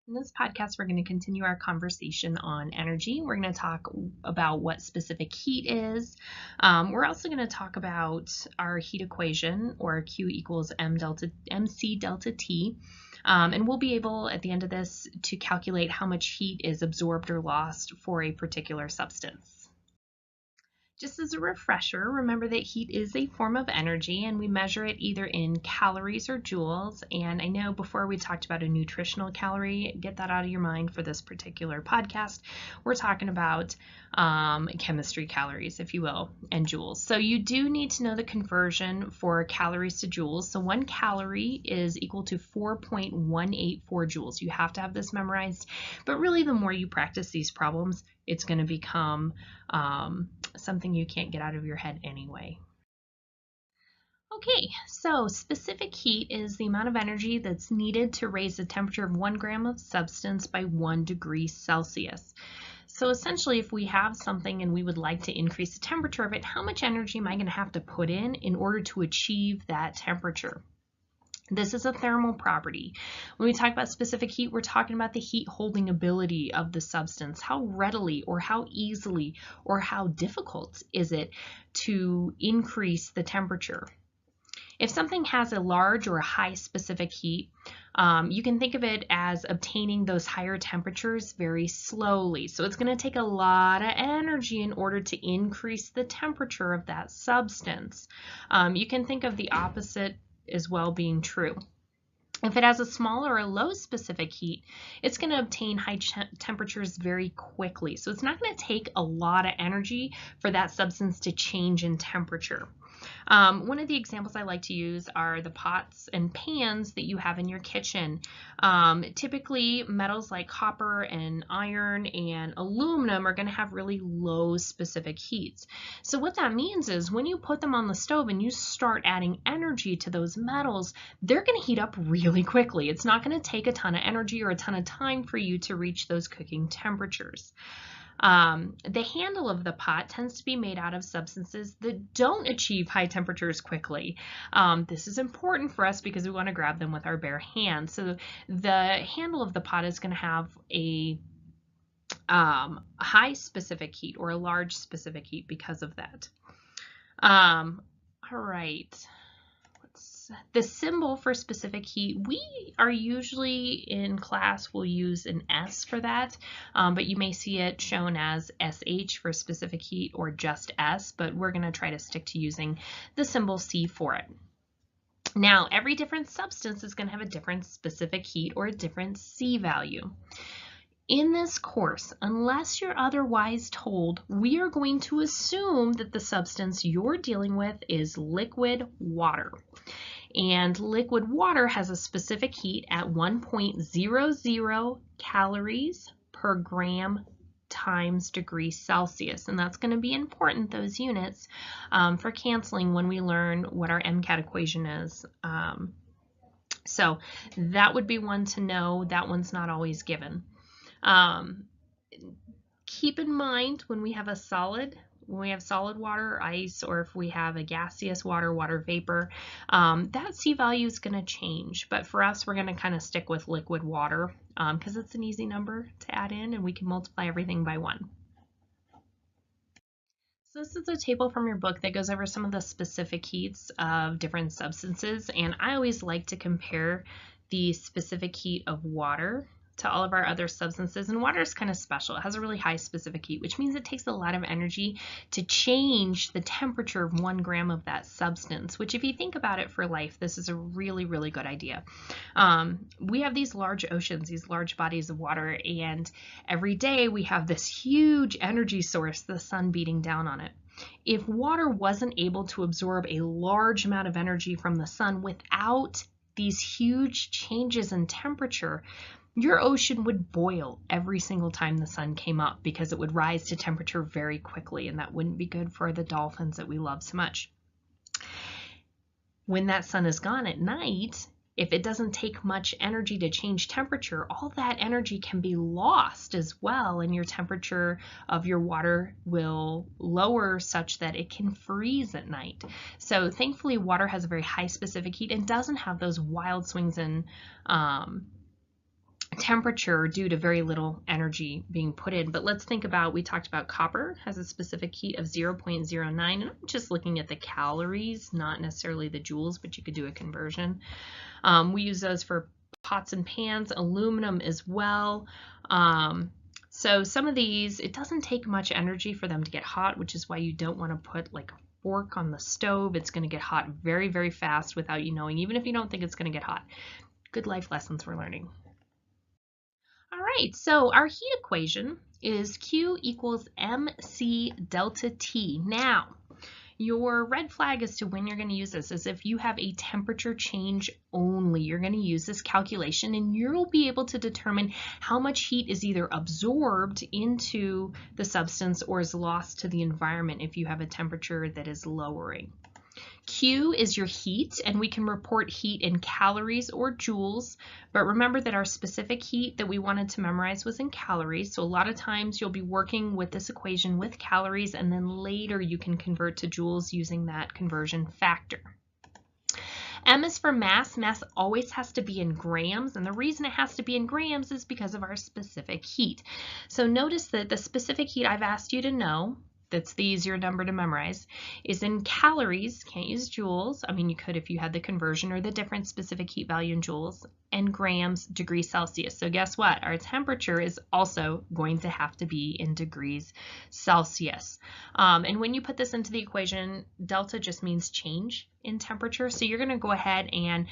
In this podcast, we're going to continue our conversation on energy. We're going to talk about what specific heat is. We're also going to talk about our heat equation, or Q equals mc delta T. And we'll be able, at the end of this, to calculate how much heat is absorbed or lost for a particular substance. Just as a refresher, remember that heat is a form of energy and we measure it either in calories or joules. And I know before we talked about a nutritional calorie, get that out of your mind for this particular podcast. We're talking about chemistry calories, if you will, and joules. So you do need to know the conversion for calories to joules. So 1 calorie is equal to 4.184 joules. You have to have this memorized, but really the more you practice these problems, it's going to become something you can't get out of your head anyway. Okay, so specific heat is the amount of energy that's needed to raise the temperature of 1 gram of substance by 1 degree Celsius. So essentially, if we have something and we would like to increase the temperature of it, how much energy am I going to have to put in order to achieve that temperature? This is a thermal property. When we talk about specific heat, we're talking about the heat holding ability of the substance. How readily or how easily or how difficult is it to increase the temperature? If something has a large or a high specific heat, you can think of it as obtaining those higher temperatures very slowly. So it's going to take a lot of energy in order to increase the temperature of that substance. You can think of the opposite as well being true. If it has a small or a low specific heat, it's going to obtain high temperatures very quickly. So it's not going to take a lot of energy for that substance to change in temperature. One of the examples I like to use are the pots and pans that you have in your kitchen. Typically, metals like copper and iron and aluminum are going to have really low specific heats. So what that means is when you put them on the stove and you start adding energy to those metals, they're going to heat up really quickly. It's not going to take a ton of energy or a ton of time for you to reach those cooking temperatures. The handle of the pot tends to be made out of substances that don't achieve high temperatures quickly. This is important for us because we want to grab them with our bare hands. So the handle of the pot is going to have a high specific heat or a large specific heat because of that. All right. The symbol for specific heat, we are usually in class, we'll use an S for that, but you may see it shown as SH for specific heat or just S, but we're going to try to stick to using the symbol C for it. Now, every different substance is going to have a different specific heat or a different C value. In this course, unless you're otherwise told, we are going to assume that the substance you're dealing with is liquid water. And liquid water has a specific heat at 1.00 calories per gram times degree Celsius. And that's going to be important, those units, for canceling when we learn what our MCAT equation is. So that would be one to know. That one's not always given. Keep in mind when we have solid water or ice, or if we have a gaseous water vapor, that C value is going to change. But for us, we're going to kind of stick with liquid water because it's an easy number to add in and we can multiply everything by 1. So this is a table from your book that goes over some of the specific heats of different substances, and I always like to compare the specific heat of water to all of our other substances. And water is kind of special. It has a really high specific heat, which means it takes a lot of energy to change the temperature of 1 gram of that substance, which if you think about it for life, this is a really, really good idea. We have these large oceans, these large bodies of water, and every day we have this huge energy source, the sun beating down on it. If water wasn't able to absorb a large amount of energy from the sun without these huge changes in temperature, your ocean would boil every single time the sun came up because it would rise to temperature very quickly, and that wouldn't be good for the dolphins that we love so much. When that sun is gone at night, if it doesn't take much energy to change temperature, all that energy can be lost as well, and your temperature of your water will lower such that it can freeze at night. So thankfully, water has a very high specific heat and doesn't have those wild swings in temperature due to very little energy being put in. But let's think about, we talked about copper has a specific heat of 0.09, and I'm just looking at the calories, not necessarily the joules, but you could do a conversion. We use those for pots and pans, aluminum as well. So some of these, it doesn't take much energy for them to get hot, which is why you don't want to put like a fork on the stove. It's going to get hot very, very fast without you knowing, even if you don't think it's going to get hot. Good life lessons we're learning. All right, so our heat equation is Q equals mc delta T. Now, your red flag as to when you're going to use this is if you have a temperature change only. You're going to use this calculation and you'll be able to determine how much heat is either absorbed into the substance or is lost to the environment if you have a temperature that is lowering. Q is your heat, and we can report heat in calories or joules, but remember that our specific heat that we wanted to memorize was in calories, so a lot of times you'll be working with this equation with calories, and then later you can convert to joules using that conversion factor. M is for mass. Mass always has to be in grams, and the reason it has to be in grams is because of our specific heat. So notice that the specific heat I've asked you to know, that's the easier number to memorize, is in calories. Can't use joules. I mean, you could if you had the conversion or the different specific heat value in joules, and grams, degrees Celsius. So guess what? Our temperature is also going to have to be in degrees Celsius. And when you put this into the equation, delta just means change in temperature. So you're going to go ahead and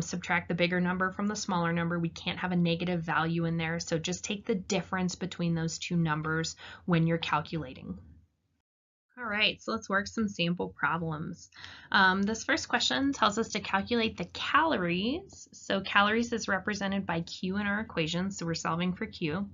subtract the bigger number from the smaller number. We can't have a negative value in there. So just take the difference between those two numbers when you're calculating. All right, so let's work some sample problems. This first question tells us to calculate the calories. So calories is represented by Q in our equation, so we're solving for Q.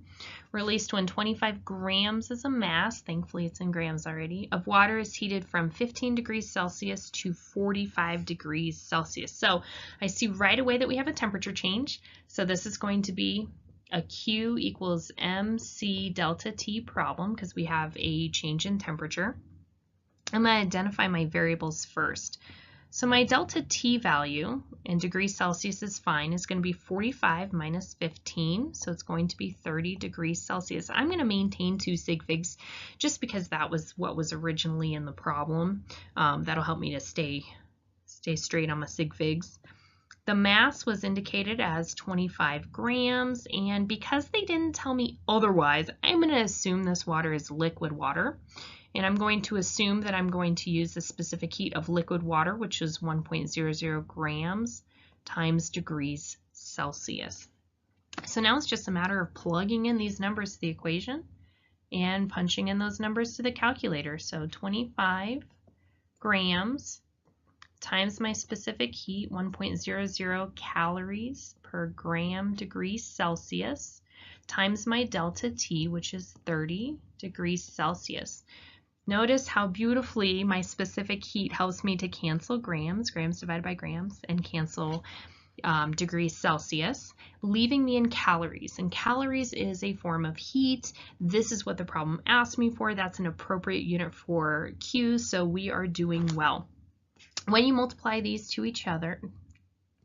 Released when 25 grams is a mass, thankfully it's in grams already, of water is heated from 15 degrees Celsius to 45 degrees Celsius. So I see right away that we have a temperature change. So this is going to be a Q equals mc delta T problem because we have a change in temperature. I'm going to identify my variables first. So my delta T value in degrees Celsius is fine, is going to be 45 minus 15, so it's going to be 30 degrees Celsius. I'm going to maintain 2 sig figs just because that was what was originally in the problem. That'll help me to stay straight on my sig figs. The mass was indicated as 25 grams, and because they didn't tell me otherwise, I'm going to assume this water is liquid water. And I'm going to assume that I'm going to use the specific heat of liquid water, which is 1.00 grams times degrees Celsius. So now it's just a matter of plugging in these numbers to the equation and punching in those numbers to the calculator. So 25 grams times my specific heat, 1.00 calories per gram degrees Celsius, times my delta T, which is 30 degrees Celsius. Notice how beautifully my specific heat helps me to cancel grams divided by grams, and cancel degrees Celsius, leaving me in calories. And calories is a form of heat. This is what the problem asked me for. That's an appropriate unit for Q, so we are doing well. When you multiply these to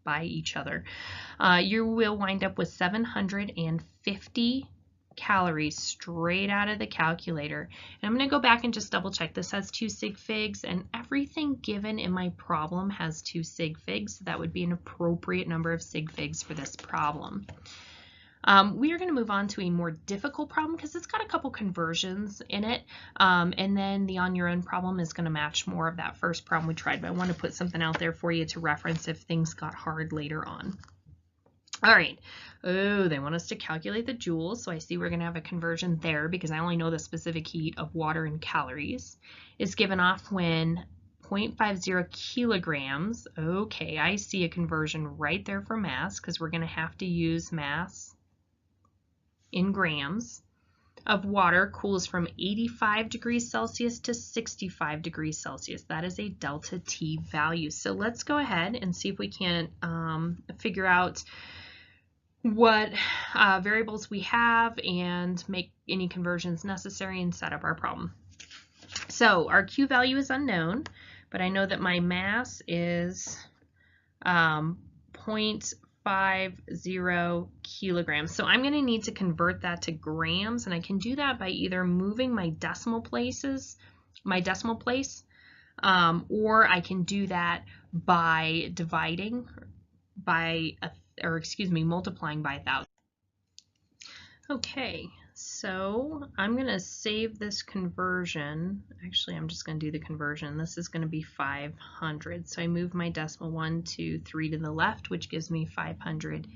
by each other, you will wind up with 750 calories straight out of the calculator. And I'm going to go back and just double check. This has 2 sig figs, and everything given in my problem has 2 sig figs. So that would be an appropriate number of sig figs for this problem. We are going to move on to a more difficult problem because it's got a couple conversions in it, and then the on your own problem is going to match more of that first problem we tried, but I want to put something out there for you to reference if things got hard later on. All right, oh, they want us to calculate the joules, so I see we're going to have a conversion there because I only know the specific heat of water in calories. It's given off when 0.50 kilograms. Okay, I see a conversion right there for mass because we're going to have to use mass in grams of water cools from 85 degrees Celsius to 65 degrees Celsius. That is a delta T value. So let's go ahead and see if we can figure out what variables we have and make any conversions necessary and set up our problem. So our Q value is unknown, but I know that my mass is 0.50 0.50 kilograms. So I'm going to need to convert that to grams, and I can do that by either moving my decimal place, or I can do that by dividing by, multiplying by 1,000. Okay, so I'm going to save this conversion. Actually, I'm just going to do the conversion. This is going to be 500. So I move my decimal 1 to 3 to the left, which gives me 500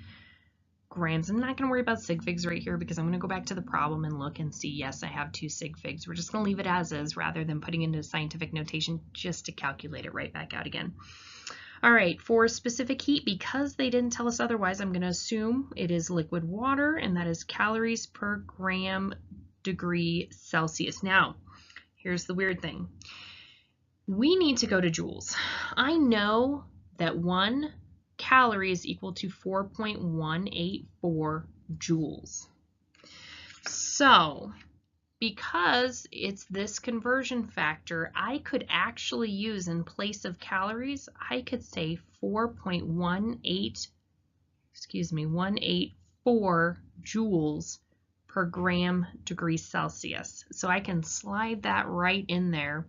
grams. I'm not going to worry about sig figs right here because I'm going to go back to the problem and look and see, yes, I have 2 sig figs. We're just going to leave it as is rather than putting it into scientific notation just to calculate it right back out again. All right, for specific heat, because they didn't tell us otherwise, I'm going to assume it is liquid water, and that is calories per gram degree Celsius. Now, here's the weird thing. We need to go to joules. I know that 1 calorie is equal to 4.184 joules. So, because it's this conversion factor, I could actually use, in place of calories, I could say 184 joules per gram degree Celsius. So I can slide that right in there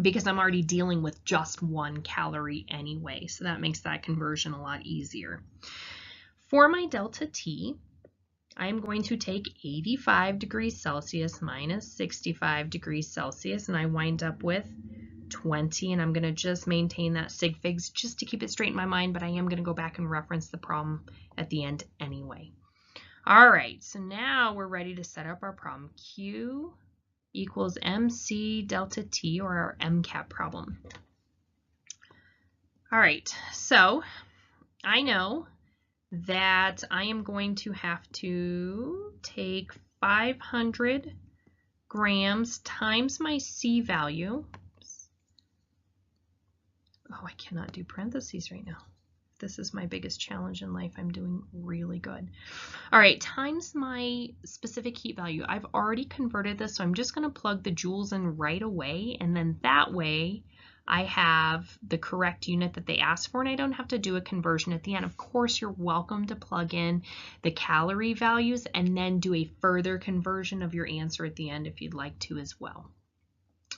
because I'm already dealing with just 1 calorie anyway. So that makes that conversion a lot easier. For my delta T, I'm going to take 85 degrees Celsius minus 65 degrees Celsius, and I wind up with 20, and I'm going to just maintain that sig figs just to keep it straight in my mind, but I am going to go back and reference the problem at the end anyway. All right, so now we're ready to set up our problem. Q equals MC delta T, or our MCAP problem. All right, so I know that I am going to have to take 500 grams times my C value. Oh, I cannot do parentheses right now. This is my biggest challenge in life. I'm doing really good. All right, times my specific heat value. I've already converted this, so I'm just going to plug the joules in right away, and then that way I have the correct unit that they asked for, and I don't have to do a conversion at the end. Of course, you're welcome to plug in the calorie values and then do a further conversion of your answer at the end if you'd like to as well.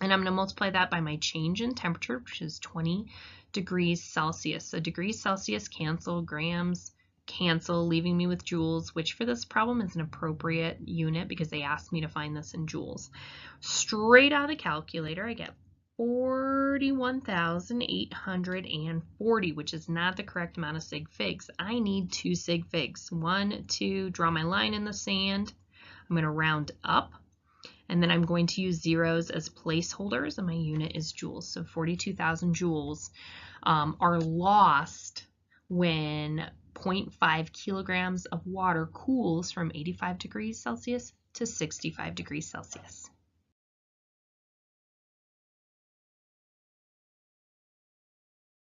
And I'm going to multiply that by my change in temperature, which is 20 degrees Celsius. So degrees Celsius cancel, grams cancel, leaving me with joules, which for this problem is an appropriate unit because they asked me to find this in joules. Straight out of the calculator, I get 41,840, which is not the correct amount of sig figs. I need 2 sig figs. 1, 2, draw my line in the sand. I'm going to round up, and then I'm going to use zeros as placeholders, and my unit is joules. So 42,000 joules are lost when 0.5 kilograms of water cools from 85 degrees Celsius to 65 degrees Celsius.